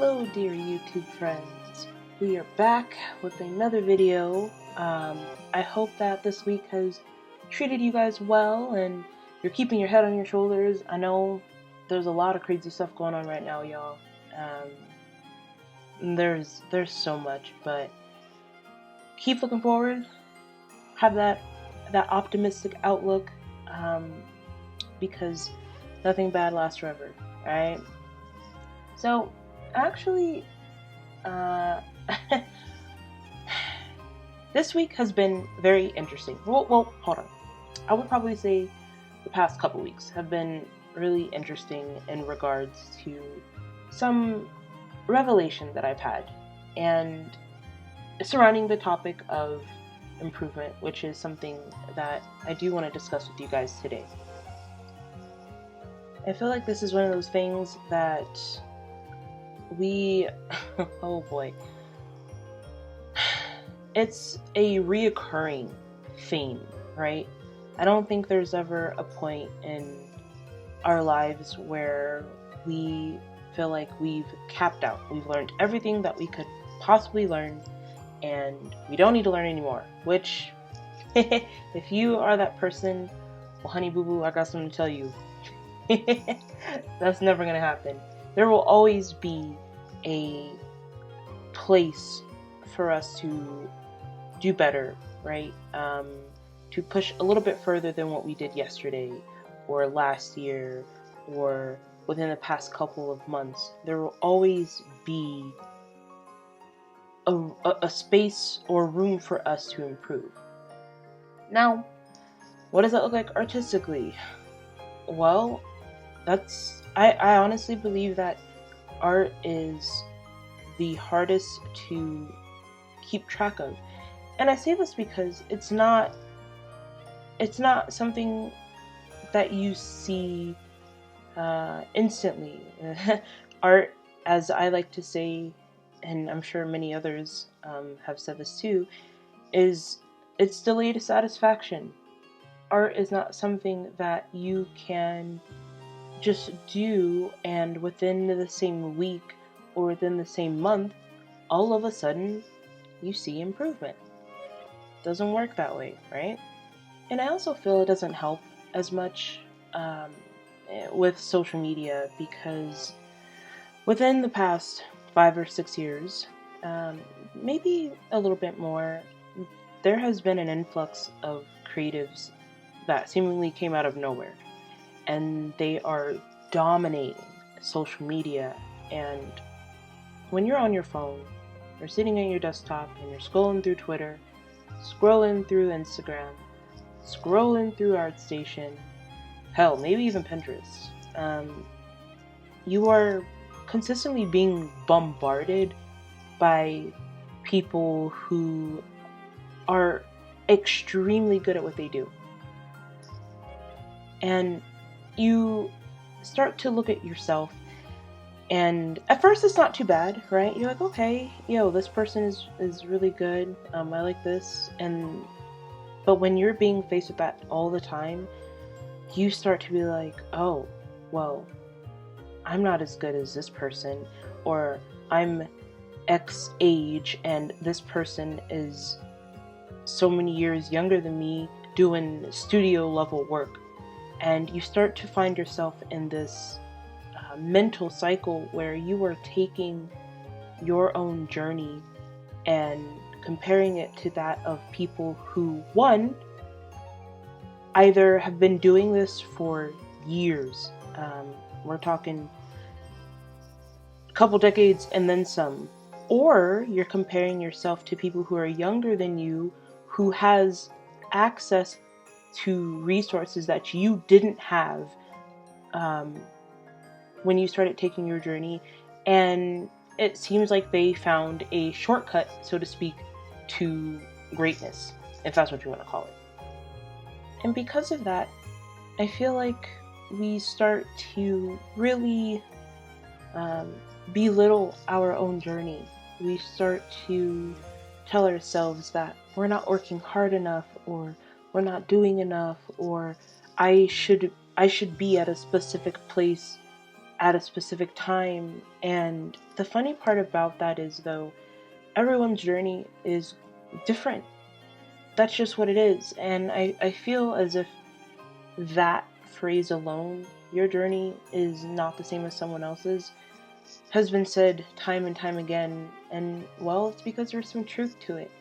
Hello dear YouTube friends, we are back with another video. I hope that this week has treated you guys well and you're keeping your head on your shoulders. I know there's a lot of crazy stuff going on right now, y'all. There's so much, but keep looking forward. Have that optimistic outlook, because nothing bad lasts forever, right? So actually, this week has been very interesting. Well, hold on. I would probably say the past couple weeks have been really interesting in regards to some revelation that I've had, and surrounding the topic of improvement, which is something that I do want to discuss with you guys today. I feel like this is one of those things that oh boy, it's a reoccurring theme, right? I don't think there's ever a point in our lives where we feel like we've capped out. We've learned everything that we could possibly learn, and we don't need to learn anymore. Which, if you are that person, well, honey boo boo, I got something to tell you. That's never gonna happen. There will always be a place for us to do better, right? To push a little bit further than what we did yesterday or last year or within the past couple of months. There will always be a space or room for us to improve. Now, what does that look like artistically? Well, I honestly believe that art is the hardest to keep track of. And I say this because it's not something that you see instantly. Art, as I like to say, and I'm sure many others have said this too, it's delayed satisfaction. Art is not something that you can just do and within the same week or within the same month, all of a sudden you see improvement. Doesn't work that way, right? And I also feel it doesn't help as much with social media, because within the past 5 or 6 years, maybe a little bit more, there has been an influx of creatives that seemingly came out of nowhere, and they are dominating social media. And when you're on your phone, you're sitting at your desktop and you're scrolling through Twitter, scrolling through Instagram, scrolling through ArtStation, hell, maybe even Pinterest, you are consistently being bombarded by people who are extremely good at what they do. And you start to look at yourself, and at first it's not too bad, right? You're like, okay, this person is really good. I like this. But when you're being faced with that all the time, you start to be like, oh, well, I'm not as good as this person, or I'm X age and this person is so many years younger than me doing studio level work. And you start to find yourself in this mental cycle where you are taking your own journey and comparing it to that of people who, one, either have been doing this for years. We're talking a couple decades and then some. Or you're comparing yourself to people who are younger than you, who has access to resources that you didn't have when you started taking your journey, and it seems like they found a shortcut, so to speak, to greatness, if that's what you want to call it. And because of that, I feel like we start to really belittle our own journey. We start to tell ourselves that we're not working hard enough, or we're not doing enough, or I should be at a specific place at a specific time. And the funny part about that is, though, everyone's journey is different. That's just what it is. And I feel as if that phrase alone, your journey is not the same as someone else's, has been said time and time again. And well, it's because there's some truth to it.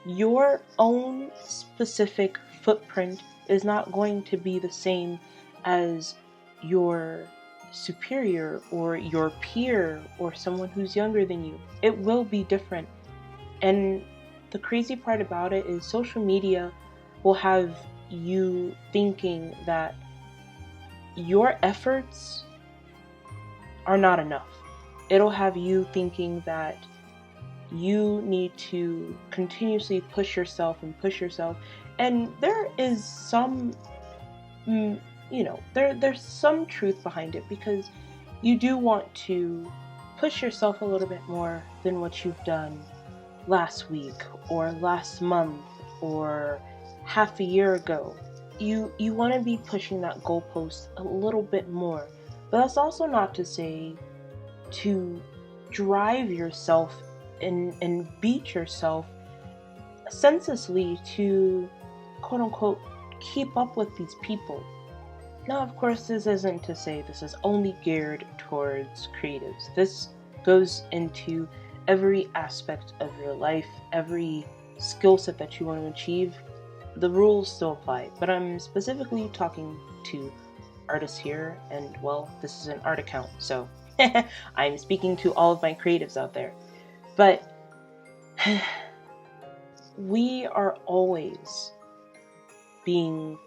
Your own specific footprint is not going to be the same as your superior or your peer or someone who's younger than you. It will be different. And the crazy part about it is social media will have you thinking that your efforts are not enough. It'll have you thinking that you need to continuously push yourself. And there is some, there's some truth behind it, because you do want to push yourself a little bit more than what you've done last week or last month or half a year ago. You want to be pushing that goalpost a little bit more. But that's also not to say to drive yourself and beat yourself senselessly to quote unquote keep up with these people. Now, of course, this isn't to say this is only geared towards creatives. This goes into every aspect of your life, every skill set that you want to achieve. The rules still apply, but I'm specifically talking to artists here, and well, this is an art account, so I'm speaking to all of my creatives out there. But we are always being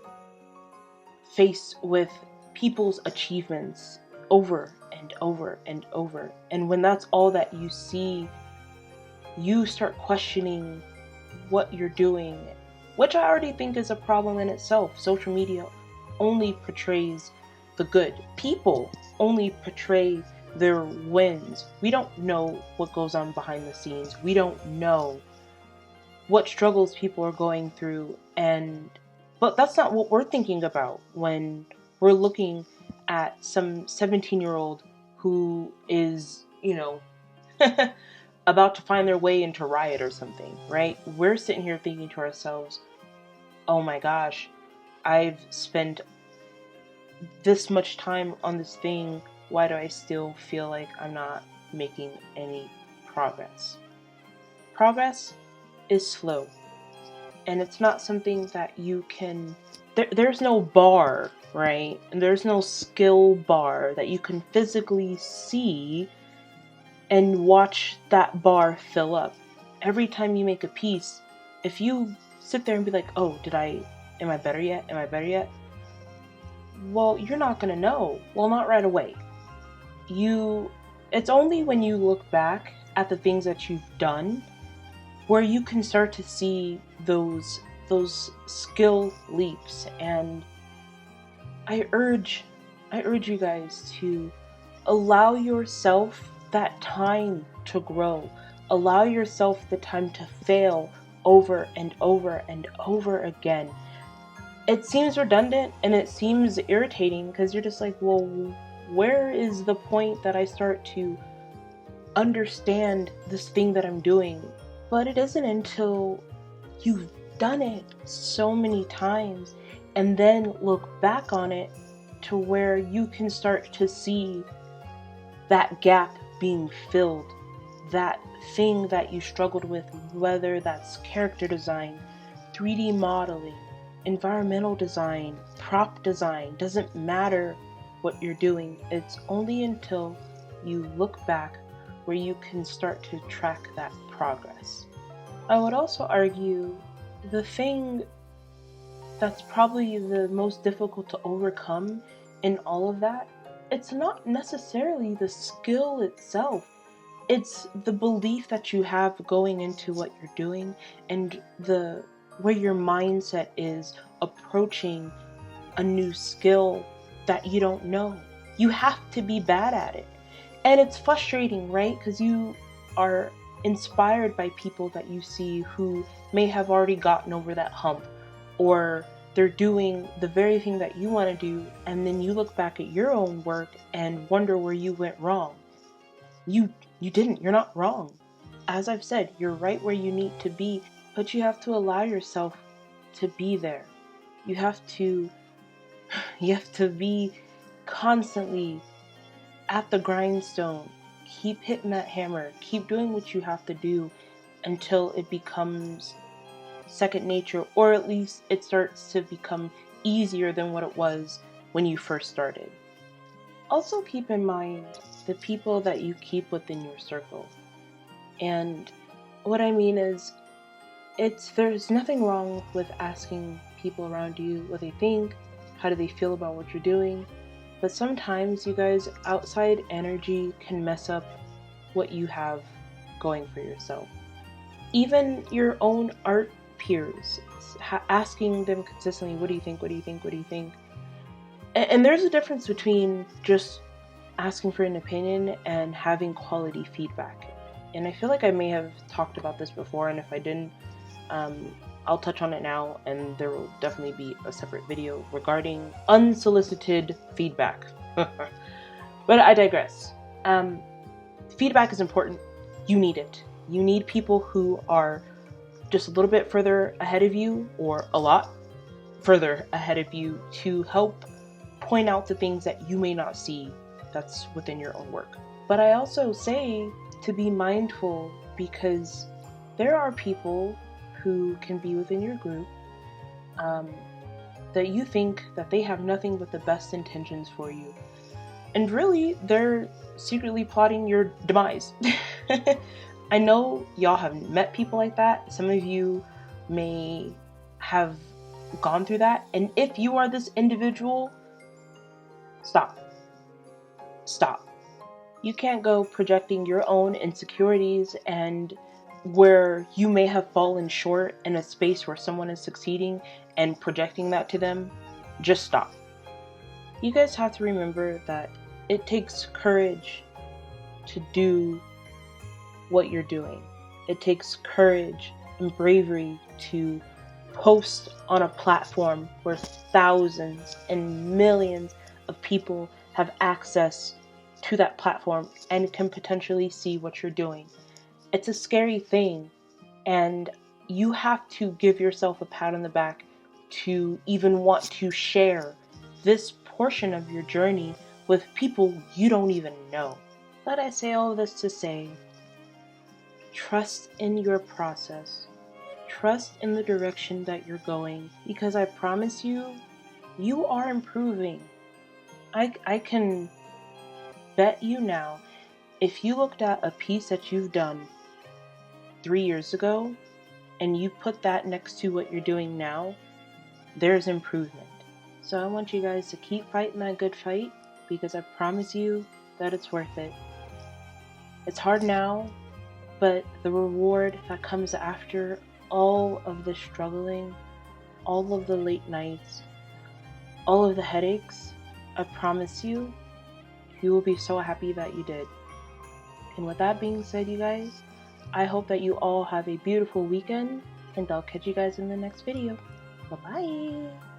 faced with people's achievements over and over and over. And when that's all that you see, you start questioning what you're doing, which I already think is a problem in itself. Social media only portrays the good. People only portray their wins. We don't know what goes on behind the scenes. We don't know what struggles people are going through, but that's not what we're thinking about when we're looking at some 17-year-old who is, about to find their way into Riot or something, right? We're sitting here thinking to ourselves, oh my gosh, I've spent this much time on this thing. Why do I still feel like I'm not making any progress? Progress is slow, and it's not something that you can, there's no bar, right? And there's no skill bar that you can physically see and watch that bar fill up. Every time you make a piece, if you sit there and be like, oh, am I better yet? Well, you're not gonna know. Well, not right away. It's only when you look back at the things that you've done where you can start to see those skill leaps. And I urge you guys to allow yourself that time to grow. Allow yourself the time to fail over and over and over again. It seems redundant and it seems irritating because you're just like, well, where is the point that I start to understand this thing that I'm doing? But it isn't until you've done it so many times and then look back on it to where you can start to see that gap being filled, that thing that you struggled with, whether that's character design, 3D modeling, environmental design, prop design. Doesn't matter what you're doing. It's only until you look back where you can start to track that progress. I would also argue the thing that's probably the most difficult to overcome in all of that, it's not necessarily the skill itself. It's the belief that you have going into what you're doing and where your mindset is approaching a new skill that you don't know. You have to be bad at it. And it's frustrating, right? Because you are inspired by people that you see who may have already gotten over that hump, or they're doing the very thing that you want to do, and then you look back at your own work and wonder where you went wrong. You didn't. You're not wrong. As I've said, you're right where you need to be, but you have to allow yourself to be there. You have to be constantly at the grindstone. Keep hitting that hammer. Keep doing what you have to do until it becomes second nature, or at least it starts to become easier than what it was when you first started. Also keep in mind the people that you keep within your circle. And what I mean is, there's nothing wrong with asking people around you what they think, how do they feel about what you're doing, but sometimes, you guys, outside energy can mess up what you have going for yourself. Even your own art peers, asking them consistently, what do you think, what do you think, what do you think? And there's a difference between just asking for an opinion and having quality feedback. And I feel like I may have talked about this before, and if I didn't, I'll touch on it now, and there will definitely be a separate video regarding unsolicited feedback. But I digress. Feedback is important. You need it. You need people who are just a little bit further ahead of you, or a lot further ahead of you, to help point out the things that you may not see that's within your own work. But I also say to be mindful, because there are people who can be within your group that you think that they have nothing but the best intentions for you. And really, they're secretly plotting your demise. I know y'all have met people like that. Some of you may have gone through that. And if you are this individual, stop. Stop. You can't go projecting your own insecurities and where you may have fallen short in a space where someone is succeeding and projecting that to them. Just stop. You guys have to remember that it takes courage to do what you're doing. It takes courage and bravery to post on a platform where thousands and millions of people have access to that platform and can potentially see what you're doing. It's a scary thing, and you have to give yourself a pat on the back to even want to share this portion of your journey with people you don't even know. But I say all of this to say, trust in your process. Trust in the direction that you're going, because I promise you, you are improving. I can bet you now, if you looked at a piece that you've done 3 years ago and you put that next to what you're doing now, there's improvement. So I want you guys to keep fighting that good fight, because I promise you that it's worth it. It's hard now, but the reward that comes after all of the struggling, all of the late nights, all of the headaches, I promise you, you will be so happy that you did. And with that being said, you guys, I hope that you all have a beautiful weekend, and I'll catch you guys in the next video. Bye-bye!